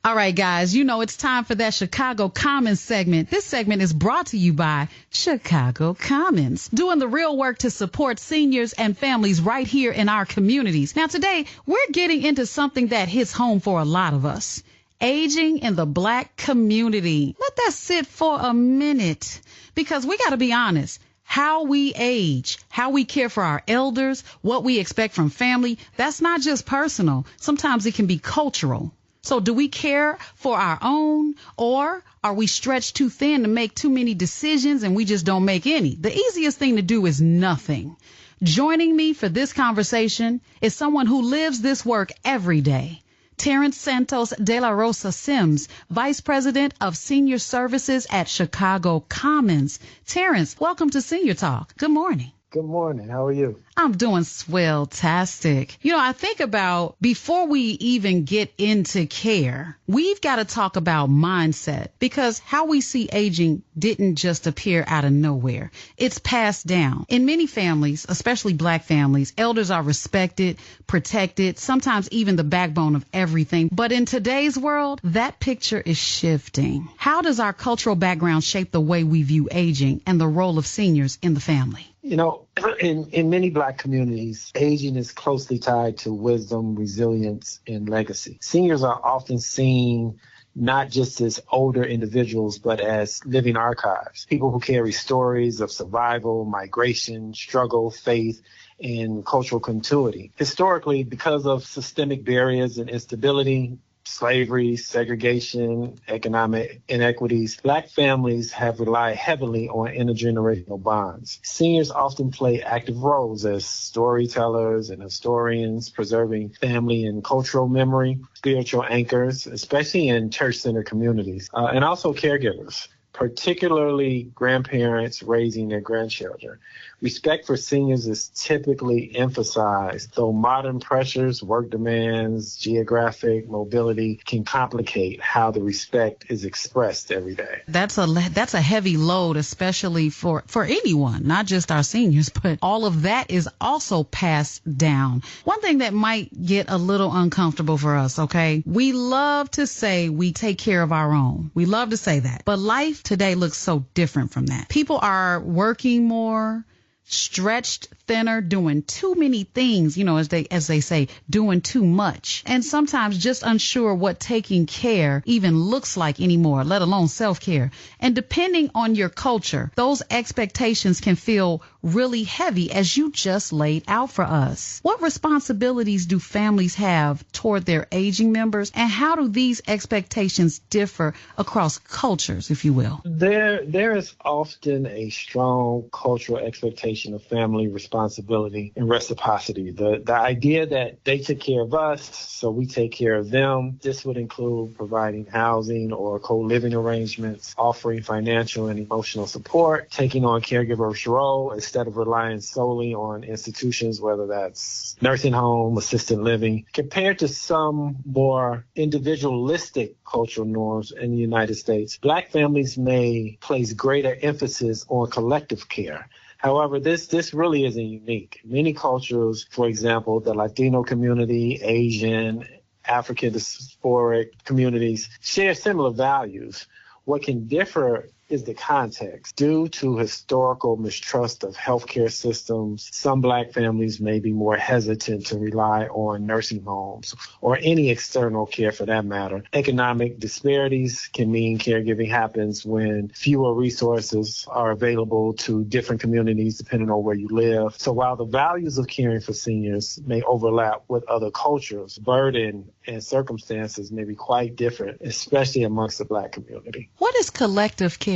All right, guys, you know it's time for that Chicago Commons segment. This segment is brought to you by Chicago Commons, doing the real work to support seniors and families right here in our communities. Now, today, we're getting into something that hits home for a lot of us. Aging in the Black community. Let that sit for a minute, because we got to be honest. How we age, how we care for our elders, what we expect from family, that's not just personal. Sometimes it can be cultural. So do we care for our own, or are we stretched too thin to make too many decisions and we just don't make any? The easiest thing to do is nothing. Joining me for this conversation is someone who lives this work every day. Terence Santos de la Rosa Sims, Vice President of Senior Services at Chicago Commons. Terence, welcome to Senior Talk. Good morning. Good morning. How are you? I'm doing swell-tastic. You know, I think about before we even get into care, we've got to talk about mindset, because how we see aging didn't just appear out of nowhere. It's passed down. In many families, especially Black families, elders are respected, protected, sometimes even the backbone of everything. But in today's world, that picture is shifting. How does our cultural background shape the way we view aging and the role of seniors in the family? You know, in many Black communities, aging is closely tied to wisdom, resilience, and legacy. Seniors are often seen not just as older individuals, but as living archives, people who carry stories of survival, migration, struggle, faith, and cultural continuity. Historically, because of systemic barriers and instability, slavery, segregation, economic inequities, Black families have relied heavily on intergenerational bonds. Seniors often play active roles as storytellers and historians, preserving family and cultural memory, spiritual anchors, especially in church-centered communities, and also caregivers, particularly grandparents raising their grandchildren. Respect for seniors is typically emphasized, though modern pressures, work demands, geographic mobility can complicate how the respect is expressed every day. That's a heavy load, especially for anyone, not just our seniors, but all of that is also passed down. One thing that might get a little uncomfortable for us, okay? We love to say we take care of our own. We love to say that. But life today looks so different from that. People are working more, stretched thinner, doing too many things, you know, as they say, doing too much, and sometimes just unsure what taking care even looks like anymore, let alone self-care. And depending on your culture, those expectations can feel really heavy, as you just laid out for us. What responsibilities do families have toward their aging members, and how do these expectations differ across cultures, if you will? There is often a strong cultural expectation of family responsibility and reciprocity. The idea that they took care of us, so we take care of them. This would include providing housing or co-living arrangements, offering financial and emotional support, taking on caregivers' role instead of relying solely on institutions, whether that's nursing home, assisted living. Compared to some more individualistic cultural norms in the United States, Black families may place greater emphasis on collective care. However, this really isn't unique. Many cultures, for example, the Latino community, Asian, African diasporic communities, share similar values. What can differ is the context. Due to historical mistrust of healthcare systems, some Black families may be more hesitant to rely on nursing homes or any external care for that matter. Economic disparities can mean caregiving happens when fewer resources are available to different communities depending on where you live. So while the values of caring for seniors may overlap with other cultures, burden and circumstances may be quite different, especially amongst the Black community. What is collective caregiving?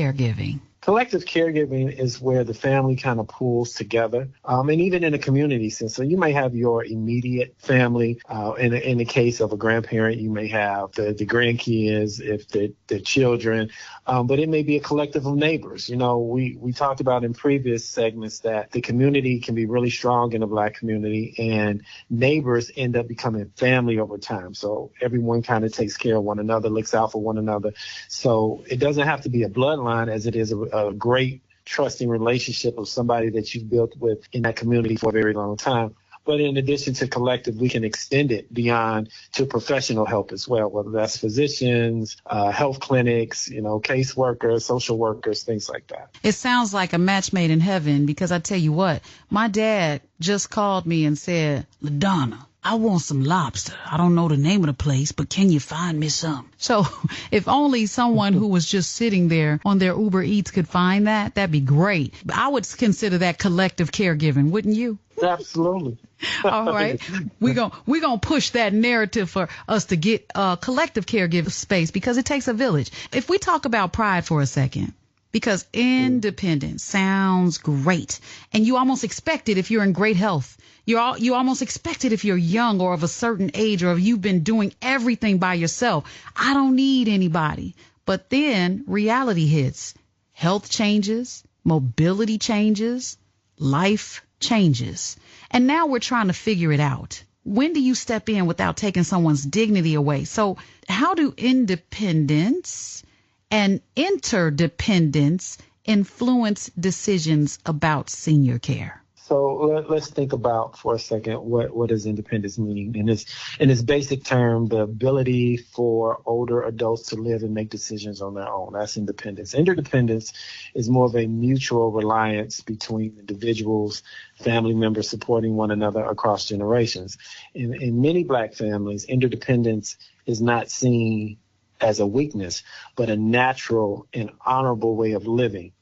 Collective caregiving is where the family kind of pools together, and even in a community sense. So you may have your immediate family. In the case of a grandparent, you may have the grandkids, if the children, but it may be a collective of neighbors. You know, we talked about in previous segments that the community can be really strong in the Black community, and neighbors end up becoming family over time. So everyone kind of takes care of one another, looks out for one another. So it doesn't have to be a bloodline as it is a great trusting relationship of somebody that you've built with in that community for a very long time. But in addition to collective, we can extend it beyond to professional help as well, whether that's physicians, health clinics, caseworkers, social workers, things like that. It sounds like a match made in heaven, because I tell you what, my dad just called me and said, LaDonna, I want some lobster. I don't know the name of the place, but can you find me some? So if only someone who was just sitting there on their Uber Eats could find that, that'd be great. I would consider that collective caregiving, wouldn't you? Absolutely. All right. We're going to push that narrative for us to get collective caregiver space, because it takes a village. If we talk about pride for a second, because independence sounds great, and you almost expect it if you're in great health. You almost expect it if you're young or of a certain age, or if you've been doing everything by yourself. I don't need anybody. But then reality hits. Health changes, mobility changes, life changes. And now we're trying to figure it out. When do you step in without taking someone's dignity away? So how do independence and interdependence influence decisions about senior care? So let's think about for a second what does independence mean? In its basic term, the ability for older adults to live and make decisions on their own. That's independence. Interdependence is more of a mutual reliance between individuals, family members supporting one another across generations. In many Black families, interdependence is not seen as a weakness, but a natural and honorable way of living.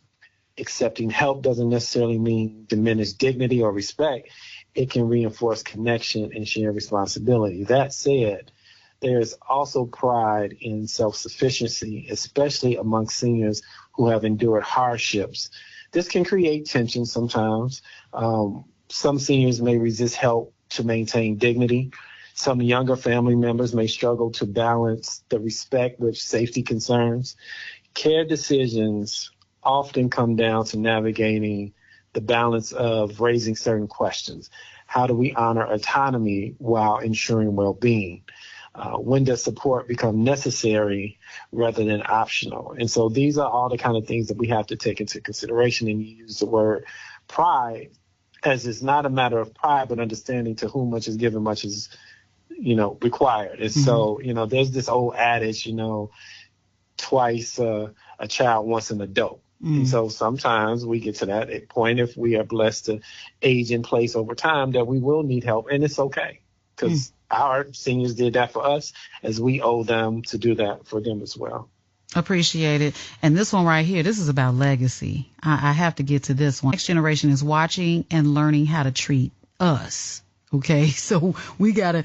Accepting help doesn't necessarily mean diminished dignity or respect. It can reinforce connection and share responsibility. That said, there's also pride in self-sufficiency, especially among seniors who have endured hardships. This can create tension sometimes. Some seniors may resist help to maintain dignity. Some younger family members may struggle to balance the respect with safety concerns. Care decisions often come down to navigating the balance of raising certain questions. How do we honor autonomy while ensuring well-being? When does support become necessary rather than optional? And so these are all the kind of things that we have to take into consideration. And you use the word pride, as it's not a matter of pride, but understanding to whom much is given, much is, required. And so, there's this old adage, twice a child, once an adult. And so sometimes we get to that point, if we are blessed to age in place over time, that we will need help. And it's okay, because our seniors did that for us, as we owe them to do that for them as well. Appreciate it. And this one right here, this is about legacy. I have to get to this one. Next generation is watching and learning how to treat us. Okay, so we gotta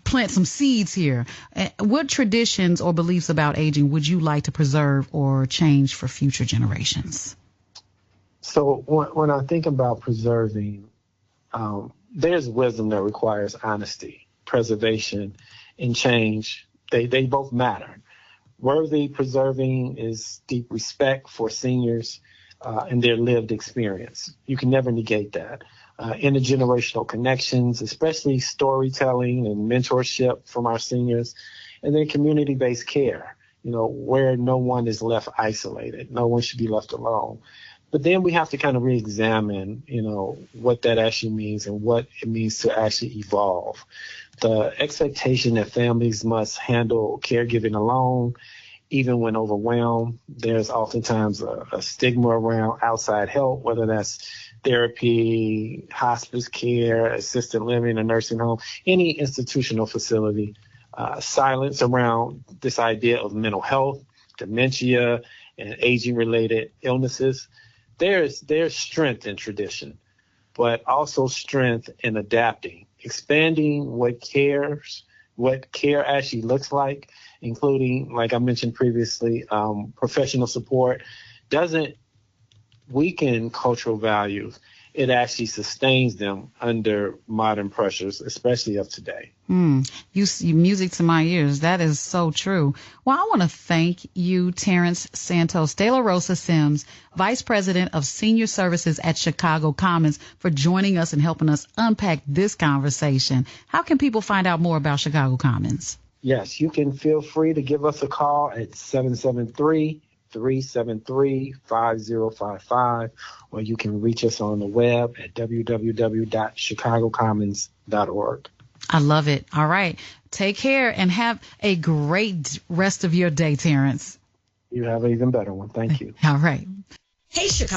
plant some seeds here. What traditions or beliefs about aging would you like to preserve or change for future generations? So when I think about preserving, there's wisdom that requires honesty, preservation, and change. They both matter. Worthy preserving is deep respect for seniors and their lived experience. You can never negate that. Intergenerational connections, especially storytelling and mentorship from our seniors, and then community-based care, where no one is left isolated. No one should be left alone. But then we have to kind of re-examine, what that actually means and what it means to actually evolve. The expectation that families must handle caregiving alone, even when overwhelmed, there's oftentimes a stigma around outside help, whether that's therapy, hospice care, assisted living, a nursing home, any institutional facility. Silence around this idea of mental health, dementia, and aging-related illnesses. There's strength in tradition, but also strength in adapting, expanding what care actually looks like, including, like I mentioned previously, professional support doesn't weaken cultural values. It actually sustains them under modern pressures, especially of today. You music to my ears. That is so true. Well, I want to thank you, Terence Santos De La Rosa Sims, Vice President of Senior Services at Chicago Commons, for joining us and helping us unpack this conversation. How can people find out more about Chicago Commons? Yes, you can feel free to give us a call at 773 888-373-5055, or you can reach us on the web at www.chicagocommons.org. I love it. All right. Take care and have a great rest of your day, Terence. You have an even better one. Thank you. All right. Hey, Chicago.